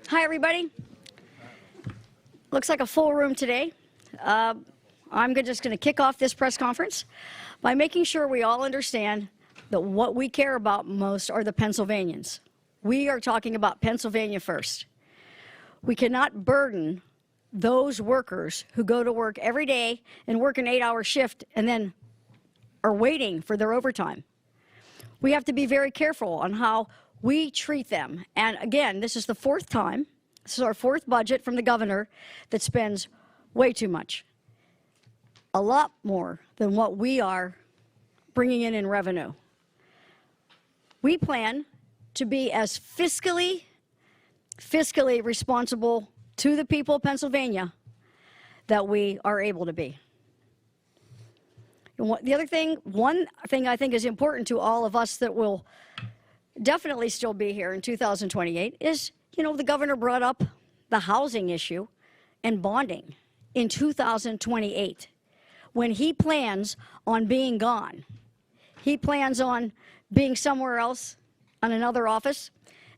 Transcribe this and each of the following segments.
Hi, everybody. Looks like a full room today. I'm just going to kick off this press conference by making sure we all understand that what we care about most are the Pennsylvanians. We are talking about Pennsylvania first. We cannot burden those workers who go to work every day and work an 8-hour shift and then are waiting for their overtime. We have to be very careful on how we treat them. And again, this is the fourth time, this is our fourth budget from the governor that spends way too much. A lot more than what we are bringing in revenue. We plan to be as fiscally responsible to the people of Pennsylvania that we are able to be. And one thing I think is important to all of us that will definitely still be here in 2028 is, the governor brought up the housing issue and bonding in 2028 when he plans on being gone. He plans on being somewhere else on another office,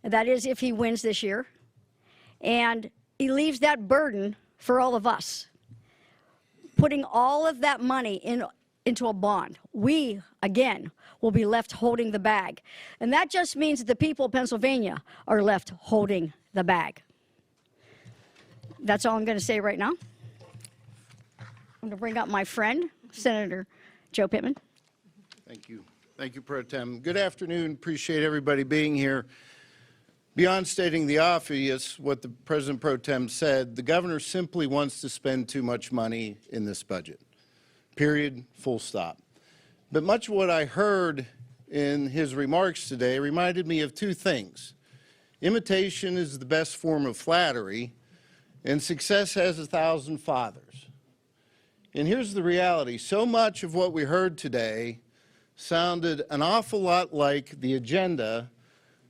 and that is if he wins this year. And he leaves that burden for all of us, putting all of that money into a bond. We, again, will be left holding the bag. And that just means that the people of Pennsylvania are left holding the bag. That's all I'm going to say right now. I'm going to bring up my friend, Senator Joe Pittman. Thank you. Thank you, Pro Tem. Good afternoon. Appreciate everybody being here. Beyond stating the obvious, what the President Pro Tem said, the governor simply wants to spend too much money in this budget. Period, full stop. But much of what I heard in his remarks today reminded me of two things. Imitation is the best form of flattery, and success has 1,000 fathers. And here's the reality. So much of what we heard today sounded an awful lot like the agenda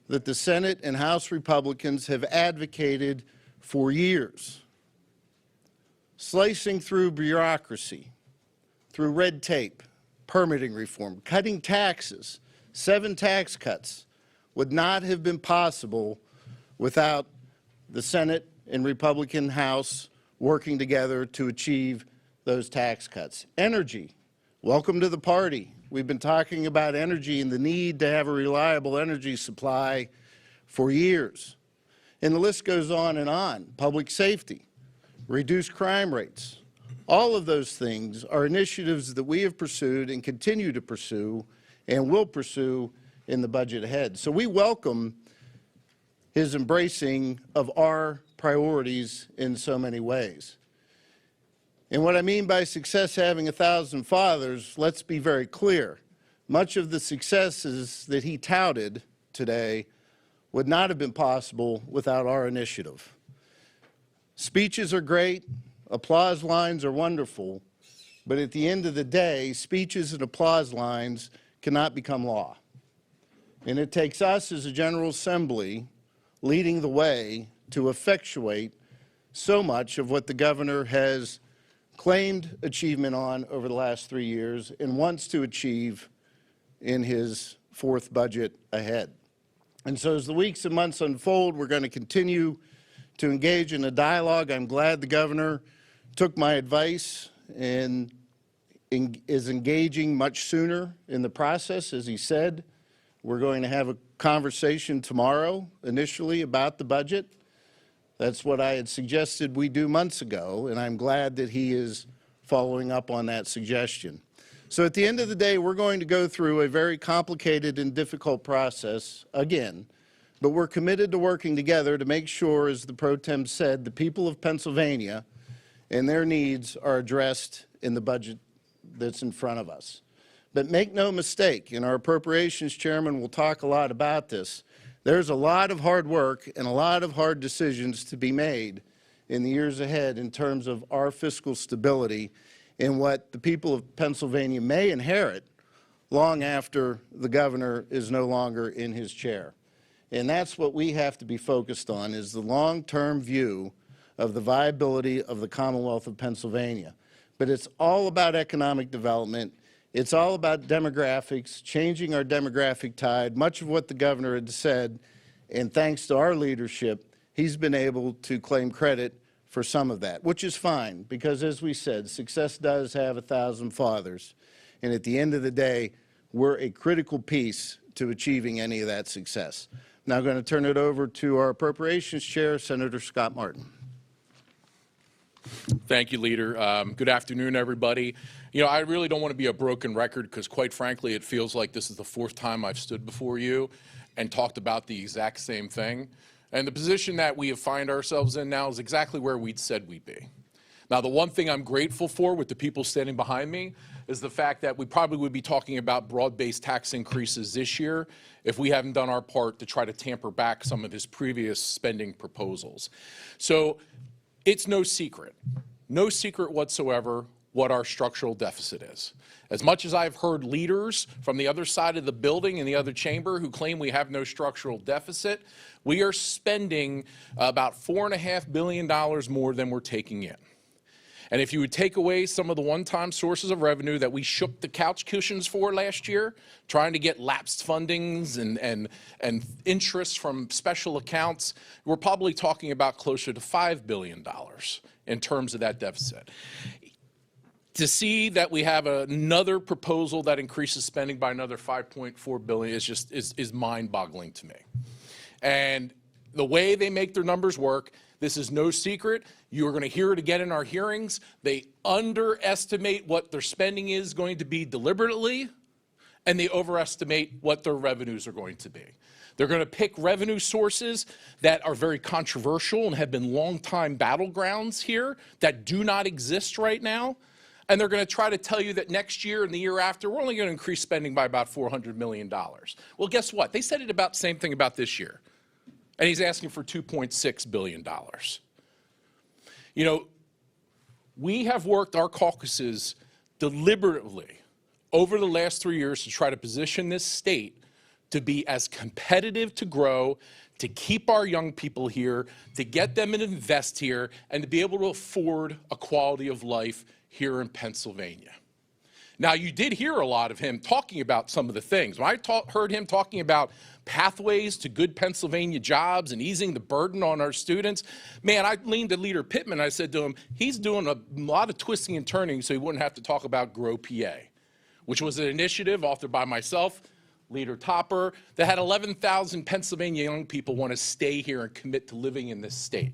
that the Senate and House Republicans have advocated for years. Slicing through bureaucracy, through red tape, permitting reform, cutting taxes, 7 tax cuts would not have been possible without the Senate and Republican House working together to achieve those tax cuts. Energy, welcome to the party. We've been talking about energy and the need to have a reliable energy supply for years. And the list goes on and on. Public safety, reduced crime rates. All of those things are initiatives that we have pursued and continue to pursue and will pursue in the budget ahead. So we welcome his embracing of our priorities in so many ways. And what I mean by success having 1,000 fathers, let's be very clear. Much of the successes that he touted today would not have been possible without our initiative. Speeches are great, applause lines are wonderful, but at the end of the day, speeches and applause lines cannot become law. And it takes us as a General Assembly leading the way to effectuate so much of what the governor has claimed achievement on over the last 3 years and wants to achieve in his fourth budget ahead. And so as the weeks and months unfold, we're going to continue to engage in a dialogue. I'm glad the governor took my advice and is engaging much sooner in the process. As he said, we're going to have a conversation tomorrow initially about the budget. That's what I had suggested we do months ago, and I'm glad that he is following up on that suggestion. So at the end of the day, we're going to go through a very complicated and difficult process again, but we're committed to working together to make sure, as the Pro Tem said, the people of Pennsylvania and their needs are addressed in the budget that's in front of us. But make no mistake, and our Appropriations Chairman will talk a lot about this, there's a lot of hard work and a lot of hard decisions to be made in the years ahead in terms of our fiscal stability and what the people of Pennsylvania may inherit long after the governor is no longer in his chair. And that's what we have to be focused on, is the long-term view of the viability of the Commonwealth of Pennsylvania. But it's all about economic development. It's all about demographics, changing our demographic tide, much of what the governor had said, and thanks to our leadership, he's been able to claim credit for some of that, which is fine, because as we said, success does have 1,000 fathers. And at the end of the day, we're a critical piece to achieving any of that success. Now I'm going to turn it over to our Appropriations Chair, Senator Scott Martin. Thank you, Leader. Good afternoon, everybody. You know, I really don't want to be a broken record because, quite frankly, it feels like this is the fourth time I've stood before you and talked about the exact same thing. And the position that we have find ourselves in now is exactly where we'd said we'd be. Now, the one thing I'm grateful for with the people standing behind me is the fact that we probably would be talking about broad-based tax increases this year if we haven't done our part to try to tamper back some of his previous spending proposals. So it's no secret whatsoever what our structural deficit is. As much as I've heard leaders from the other side of the building in the other chamber who claim we have no structural deficit, we are spending about $4.5 billion more than we're taking in. And if you would take away some of the one-time sources of revenue that we shook the couch cushions for last year, trying to get lapsed fundings and interest from special accounts, we're probably talking about closer to $5 billion in terms of that deficit. To see that we have another proposal that increases spending by another $5.4 billion is mind-boggling to me. And the way they make their numbers work, this is no secret. You are going to hear it again in our hearings. They underestimate what their spending is going to be deliberately, and they overestimate what their revenues are going to be. They're going to pick revenue sources that are very controversial and have been long-time battlegrounds here that do not exist right now. And they're going to try to tell you that next year and the year after, we're only going to increase spending by about $400 million. Well, guess what? They said it about the same thing about this year. And he's asking for $2.6 billion. You know, we have worked our caucuses deliberately over the last 3 years to try to position this state to be as competitive to grow, to keep our young people here, to get them to invest here, and to be able to afford a quality of life here in Pennsylvania. Now, you did hear a lot of him talking about some of the things. When I heard him talking about pathways to good Pennsylvania jobs and easing the burden on our students, man, I leaned to Leader Pittman. I said to him, he's doing a lot of twisting and turning so he wouldn't have to talk about Grow PA, which was an initiative authored by myself, Leader Topper, that had 11,000 Pennsylvania young people want to stay here and commit to living in this state.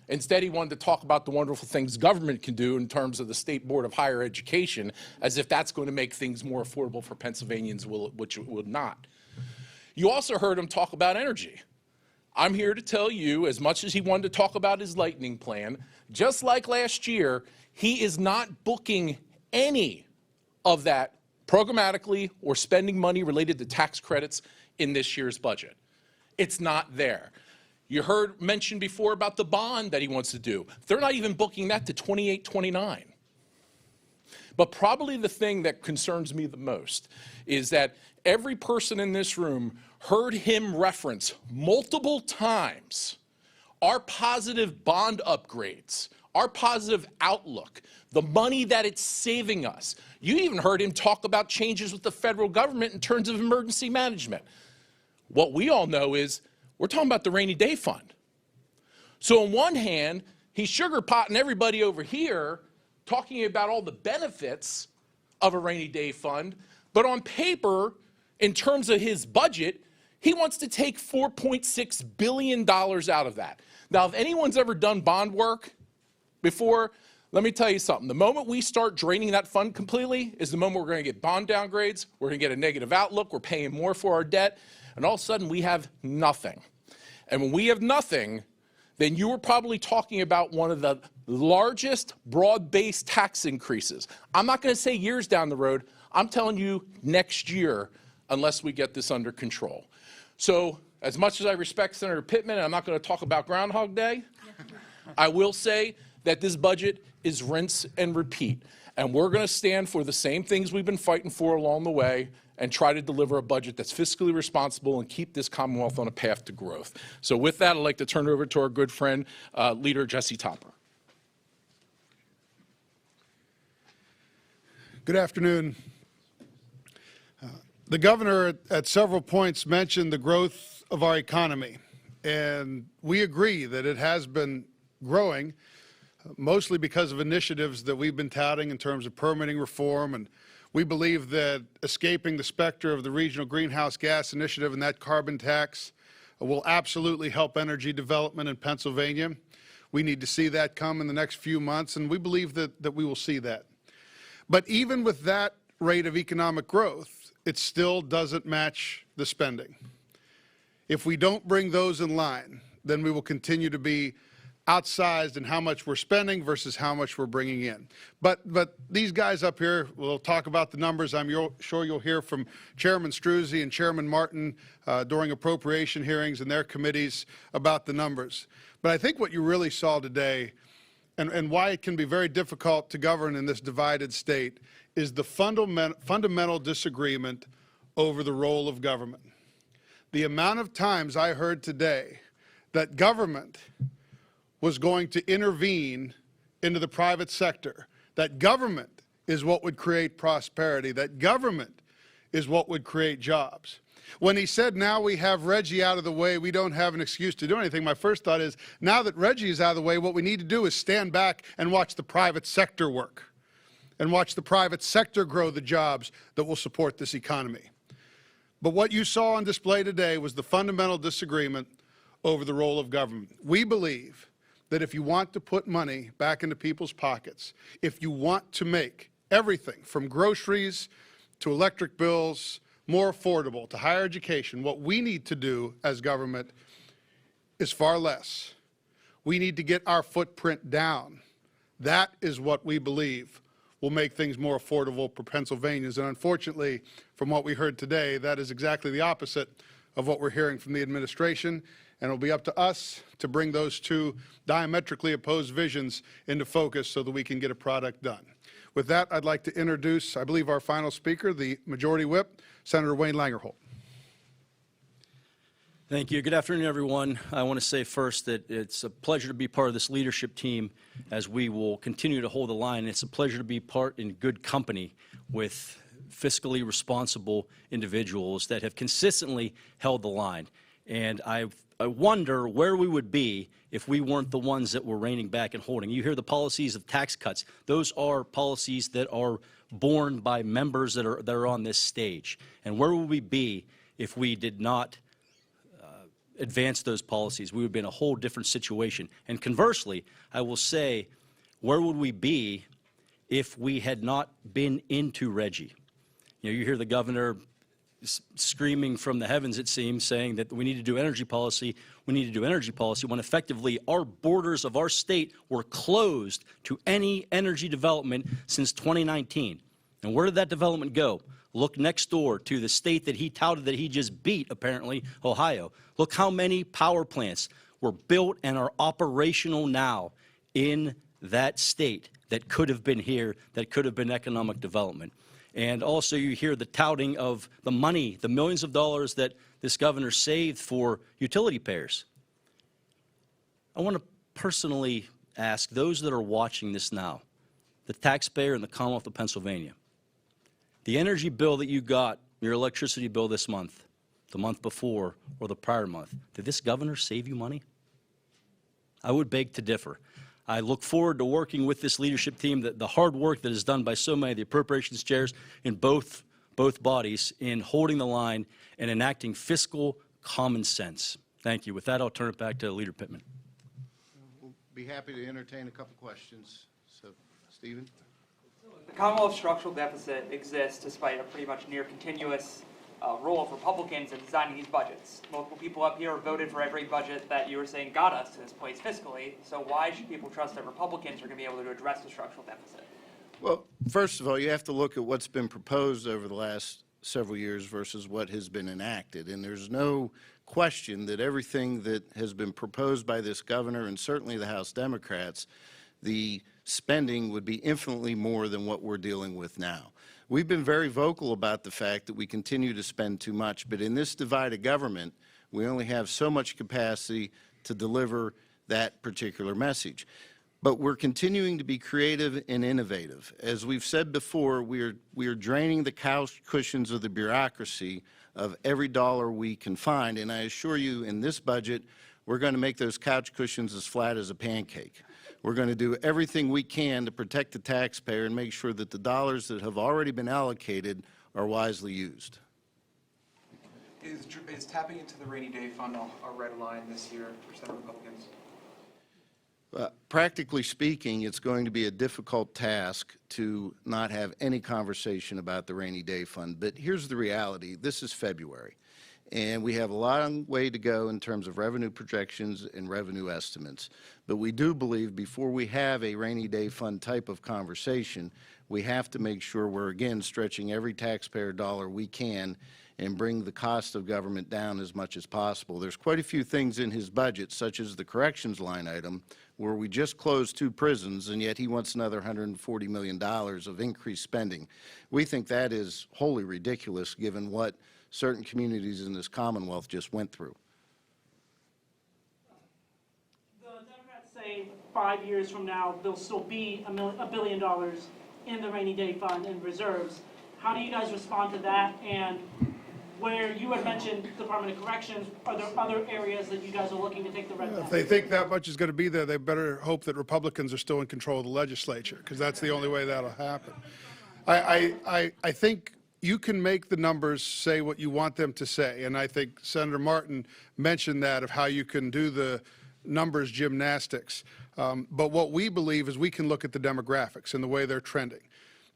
Instead, he wanted to talk about the wonderful things government can do in terms of the State Board of Higher Education, as if that's going to make things more affordable for Pennsylvanians, which it would not. You also heard him talk about energy. I'm here to tell you, as much as he wanted to talk about his lightning plan, just like last year, he is not booking any of that programmatically or spending money related to tax credits in this year's budget. It's not there. You heard mentioned before about the bond that he wants to do. They're not even booking that to 28, 29. But probably the thing that concerns me the most is that every person in this room heard him reference multiple times our positive bond upgrades, our positive outlook, the money that it's saving us. You even heard him talk about changes with the federal government in terms of emergency management. What we all know is we're talking about the rainy day fund. So on one hand, he's sugar-potting everybody over here, talking about all the benefits of a rainy day fund, but on paper, in terms of his budget, he wants to take $4.6 billion out of that. Now, if anyone's ever done bond work before, let me tell you something. The moment we start draining that fund completely is the moment we're going to get bond downgrades, we're going to get a negative outlook, we're paying more for our debt, and all of a sudden we have nothing. And when we have nothing, then you were probably talking about one of the largest broad-based tax increases. I'm not going to say years down the road. I'm telling you next year, unless we get this under control. So as much as I respect Senator Pittman, and I'm not going to talk about Groundhog Day, I will say that this budget is rinse and repeat. And we're going to stand for the same things we've been fighting for along the way and try to deliver a budget that's fiscally responsible and keep this Commonwealth on a path to growth. So with that, I'd like to turn it over to our good friend, Leader Jesse Topper. Good afternoon. The governor at several points mentioned the growth of our economy. And we agree that it has been growing, mostly because of initiatives that we've been touting in terms of permitting reform. And we believe that escaping the specter of the regional greenhouse gas initiative and that carbon tax will absolutely help energy development in Pennsylvania. We need to see that come in the next few months, and we believe that we will see that. But even with that rate of economic growth, it still doesn't match the spending. If we don't bring those in line, then we will continue to be outsized in how much we're spending versus how much we're bringing in. But these guys up here will talk about the numbers. I'm sure you'll hear from Chairman Struzzi and Chairman Martin during appropriation hearings and their committees about the numbers. But I think what you really saw today, and why it can be very difficult to govern in this divided state, is the fundamental disagreement over the role of government. The amount of times I heard today that government was going to intervene into the private sector, that government is what would create prosperity, that government is what would create jobs. When he said, now we have Reggie out of the way, we don't have an excuse to do anything, my first thought is, now that Reggie is out of the way, what we need to do is stand back and watch the private sector work and watch the private sector grow the jobs that will support this economy. But what you saw on display today was the fundamental disagreement over the role of government. We believe that if you want to put money back into people's pockets, if you want to make everything from groceries to electric bills more affordable, to higher education, what we need to do as government is far less. We need to get our footprint down. That is what we believe will make things more affordable for Pennsylvanians. And unfortunately, from what we heard today, that is exactly the opposite of what we're hearing from the administration. And it'll be up to us to bring those two diametrically opposed visions into focus so that we can get a product done. With that, I'd like to introduce, I believe, our final speaker, the Majority Whip, Senator Wayne Langerholt. Thank you. Good afternoon, everyone. I want to say first that it's a pleasure to be part of this leadership team as we will continue to hold the line. It's a pleasure to be part in good company with fiscally responsible individuals that have consistently held the line. And I wonder where we would be if we weren't the ones that were reining back and holding. You hear the policies of tax cuts. Those are policies that are borne by members that are on this stage. And where would we be if we did not advance those policies? We would be in a whole different situation. And conversely, I will say, where would we be if we had not been into Reggie? You know, you hear the governor screaming from the heavens, it seems, saying that we need to do energy policy, we need to do energy policy, when effectively our borders of our state were closed to any energy development since 2019. And where did that development go? Look next door to the state that he touted that he just beat, apparently, Ohio. Look how many power plants were built and are operational now in that state that could have been here, that could have been economic development. And also you hear the touting of the money, the millions of dollars that this governor saved for utility payers. I want to personally ask those that are watching this now, the taxpayer in the Commonwealth of Pennsylvania, the energy bill that you got, your electricity bill this month, the month before, or the prior month, did this governor save you money? I would beg to differ. I look forward to working with this leadership team, the hard work that is done by so many of the appropriations chairs in both bodies in holding the line and enacting fiscal common sense. Thank you. With that, I'll turn it back to Leader Pittman. We'll be happy to entertain a couple questions. So, Stephen? The Commonwealth structural deficit exists despite a pretty much near continuous role of Republicans in designing these budgets. Multiple people up here voted for every budget that you were saying got us to this place fiscally, so why should people trust that Republicans are going to be able to address the structural deficit? Well, first of all, you have to look at what's been proposed over the last several years versus what has been enacted. And there's no question that everything that has been proposed by this governor and certainly the House Democrats, the spending would be infinitely more than what we're dealing with now. We've been very vocal about the fact that we continue to spend too much, but in this divided government, we only have so much capacity to deliver that particular message. But we're continuing to be creative and innovative. As we've said before, we are draining the couch cushions of the bureaucracy of every dollar we can find, and I assure you in this budget, we're going to make those couch cushions as flat as a pancake. We're going to do everything we can to protect the taxpayer and make sure that the dollars that have already been allocated are wisely used. Is tapping into the rainy day fund a red line this year for Senate Republicans? Practically speaking, it's going to be a difficult task to not have any conversation about the rainy day fund. But here's the reality. This is February, and we have a long way to go in terms of revenue projections and revenue estimates. But we do believe before we have a rainy day fund type of conversation, we have to make sure we're, again, stretching every taxpayer dollar we can and bring the cost of government down as much as possible. There's quite a few things in his budget, such as the corrections line item, where we just closed 2 prisons, and yet he wants another $140 million of increased spending. We think that is wholly ridiculous, given what certain communities in this Commonwealth just went through. The Democrats say 5 years from now, there'll still be $1 billion in the rainy day fund and reserves. How do you guys respond to that? And where you had mentioned Department of Corrections, are there other areas that you guys are looking to take the red line? If they think that much is going to be there, they better hope that Republicans are still in control of the legislature, because that's the only way that'll happen. I think you can make the numbers say what you want them to say, and I think Senator Martin mentioned that, of how you can do the numbers gymnastics. But what we believe is we can look at the demographics and the way they're trending.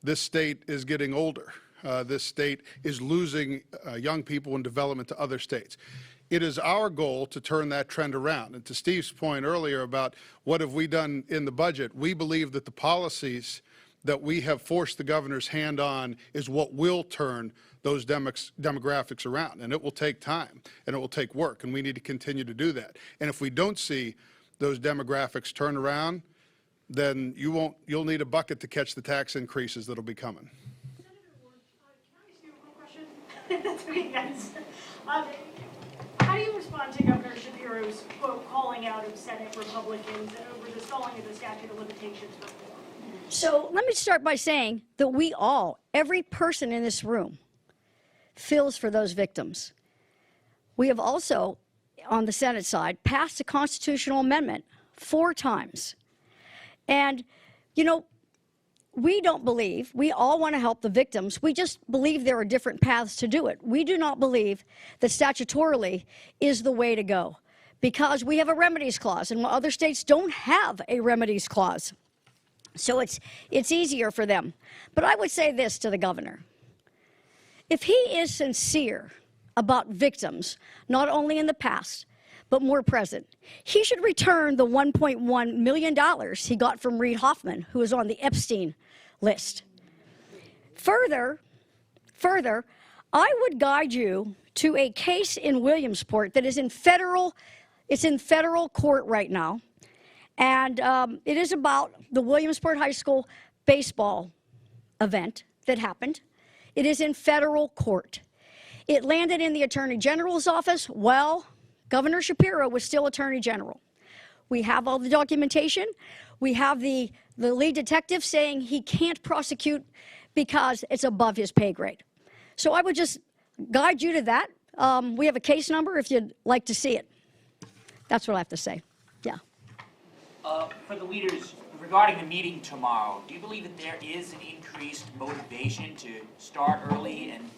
This state is getting older. This state is losing young people in development to other states. It is our goal to turn that trend around. And to Steve's point earlier about what have we done in the budget, we believe that the policies that we have forced the governor's hand on is what will turn those demographics around. And it will take time, and it will take work, and we need to continue to do that. And if we don't see those demographics turn around, then you'll need a bucket to catch the tax increases that'll be coming. That's okay, guys. How do you respond to Governor Shapiro's quote calling out of Senate Republicans over the stalling of the statute of limitations reform? So let me start by saying that we all, every person in this room, feels for those victims. We have also, on the Senate side, passed a constitutional amendment 4 times. And, you know, we don't believe, we all want to help the victims. We just believe there are different paths to do it. We do not believe that statutorily is the way to go, because we have a remedies clause, and other states don't have a remedies clause. So it's easier for them. But I would say this to the governor. If he is sincere about victims, not only in the past, but more present, he should return the $1.1 million he got from Reid Hoffman, who is on the Epstein list. Further, I would guide you to a case in Williamsport that is in federal court right now. And it is about the Williamsport High School baseball event that happened. It is in federal court. It landed in the Attorney General's office. Well, Governor Shapiro was still Attorney General. We have all the documentation. We have the lead detective saying he can't prosecute because it's above his pay grade. So I would just guide you to that. We have a case number if you'd like to see it. That's what I have to say. Yeah. For the leaders, regarding the meeting tomorrow, do you believe that there is an increased motivation to start early and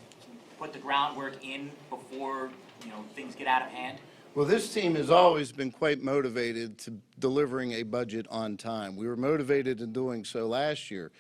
put the groundwork in before, things get out of hand? Well, this team has always been quite motivated to delivering a budget on time. We were motivated in doing so last year,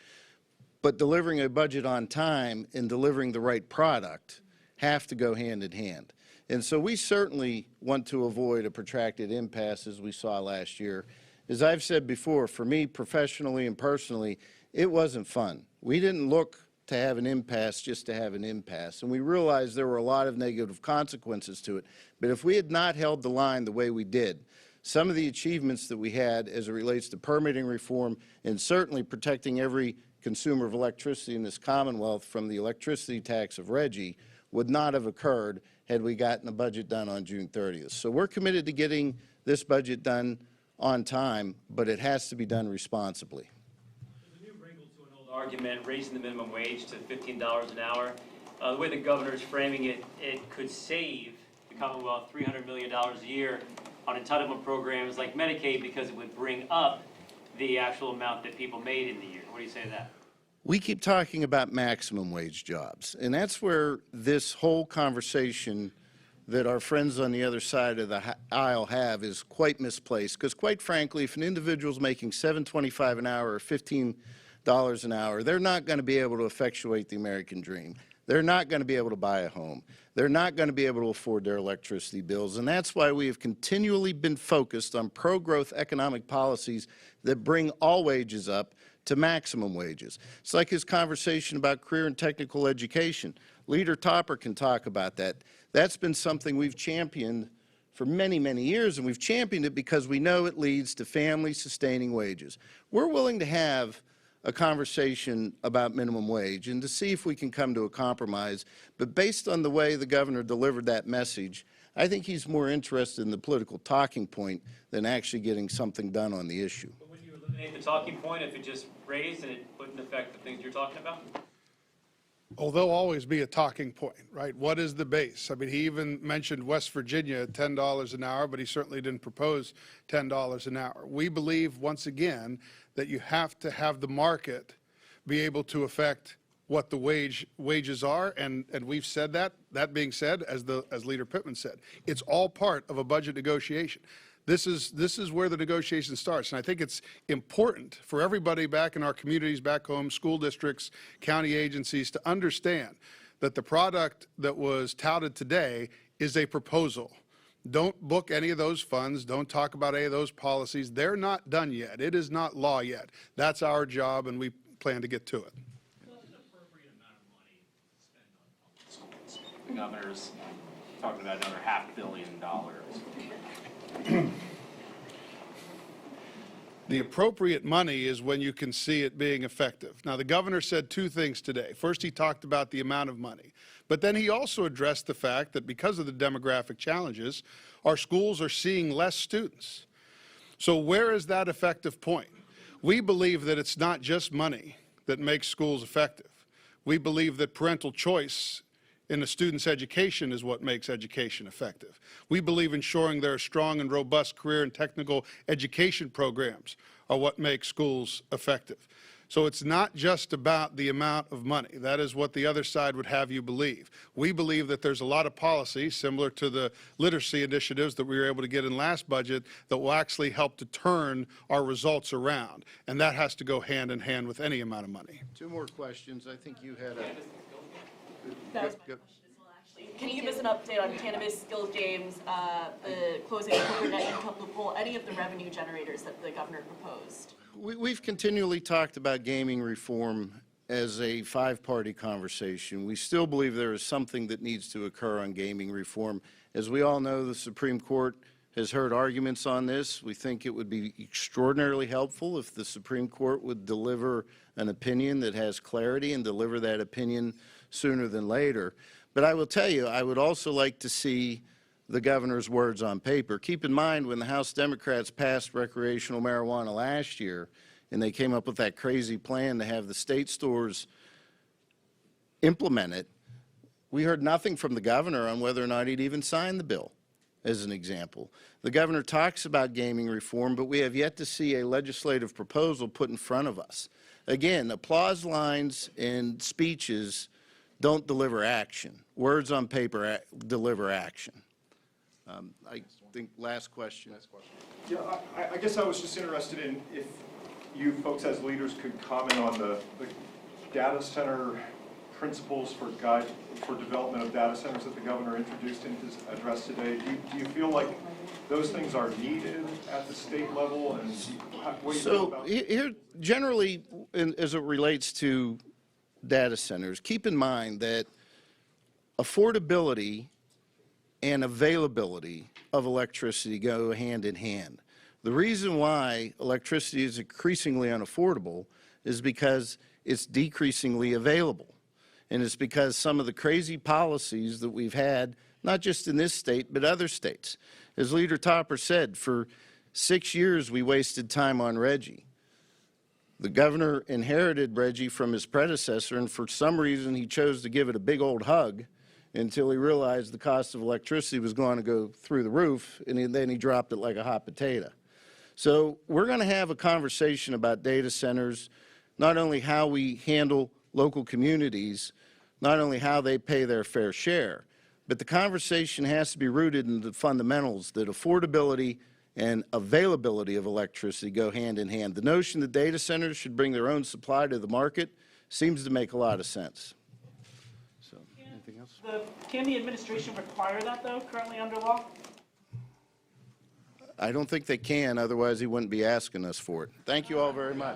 but delivering a budget on time and delivering the right product have to go hand in hand. And so we certainly want to avoid a protracted impasse as we saw last year. As I've said before, for me, professionally and personally, it wasn't fun. We didn't look to have an impasse just to have an impasse, and we realized there were a lot of negative consequences to it. But if we had not held the line the way we did, some of the achievements that we had as it relates to permitting reform and certainly protecting every consumer of electricity in this Commonwealth from the electricity tax of Reggie would not have occurred had we gotten the budget done on June 30th. So we're committed to getting this budget done on time, but it has to be done responsibly. There's a new wrinkle to an old argument, raising the minimum wage to $15 an hour. The way the governor is framing it, it could save the Commonwealth $300 million a year. on entitlement programs like Medicaid because it would bring up the actual amount that people made in the year. What do you say to that? We keep talking about maximum wage jobs, and that's where this whole conversation that our friends on the other side of the aisle have is quite misplaced, because quite frankly, if an individual's making $7.25 an hour or $15 an hour, they're not going to be able to effectuate the American dream. They're not going to be able to buy a home. They're not going to be able to afford their electricity bills, and that's why we have continually been focused on pro-growth economic policies that bring all wages up to maximum wages. It's like his conversation about career and technical education. Leader Topper can talk about that. That's been something we've championed for many, many years, and we've championed it because we know it leads to family-sustaining wages. We're willing to have a conversation about minimum wage and to see if we can come to a compromise, but based on the way the governor delivered that message, I think he's more interested in the political talking point than actually getting something done on the issue. But would you eliminate the talking point if it just raised and it wouldn't affect the things you're talking about? Oh, there'll always be a talking point, right? What is the base? I mean, he even mentioned West Virginia at $10 an hour, but he certainly didn't propose $10 an hour. We believe, once again, that you have to have the market be able to affect what the wages are, and we've said that. That being said, as Leader Pittman said, it's all part of a budget negotiation. This is where the negotiation starts, and I think it's important for everybody back in our communities, back home, school districts, county agencies, to understand that the product that was touted today is a proposal. Don't book any of those funds. Don't talk about any of those policies. They're not done yet. It is not law yet. That's our job, and we plan to get to it. What's an appropriate amount of money to spend on public schools? The governor's talking about another $500 billion. The appropriate money is when you can see it being effective. Now, the governor said two things today. First, he talked about the amount of money, but then he also addressed the fact that because of the demographic challenges, our schools are seeing less students. So where is that effective point? We believe that it's not just money that makes schools effective. We believe that parental choice in a student's education is what makes education effective. We believe ensuring there are strong and robust career and technical education programs are what makes schools effective. So it's not just about the amount of money. That is what the other side would have you believe. We believe that there's a lot of policy, similar to the literacy initiatives that we were able to get in last budget, that will actually help to turn our results around. And that has to go hand in hand with any amount of money. Two more questions. I think you had a... That was my question as well, actually. Can you give us an update on cannabis, skills games, the closing of the corporate net income loophole, any of the revenue generators that the governor proposed? We've continually talked about gaming reform as a five-party conversation. We still believe there is something that needs to occur on gaming reform. As we all know, the Supreme Court has heard arguments on this. We think it would be extraordinarily helpful if the Supreme Court would deliver an opinion that has clarity and deliver that opinion sooner than later. But I will tell you, I would also like to see the governor's words on paper. Keep in mind, when the House Democrats passed recreational marijuana last year, and they came up with that crazy plan to have the state stores implement it, we heard nothing from the governor on whether or not he'd even sign the bill, as an example. The governor talks about gaming reform, but we have yet to see a legislative proposal put in front of us. Again, applause lines and speeches don't deliver action. Words on paper deliver action. I think last question. Yeah, I guess I was just interested in if you folks as leaders could comment on the data center principles for development of data centers that the governor introduced in his address today. Do you feel like those things are needed at the state level? And what do you feel about here, generally, as it relates to data centers, keep in mind that affordability and availability of electricity go hand in hand. The reason why electricity is increasingly unaffordable is because it's decreasingly available. And it's because some of the crazy policies that we've had, not just in this state, but other states. As Leader Topper said, for 6 years we wasted time on Reggie. The governor inherited Reggie from his predecessor, and for some reason he chose to give it a big old hug until he realized the cost of electricity was going to go through the roof, and then he dropped it like a hot potato. So we're going to have a conversation about data centers, not only how we handle local communities, not only how they pay their fair share, but the conversation has to be rooted in the fundamentals that affordability and availability of electricity go hand in hand. The notion that data centers should bring their own supply to the market seems to make a lot of sense. So, anything else? Can the administration require that, though, currently under law? I don't think they can, otherwise he wouldn't be asking us for it. Thank you all very much.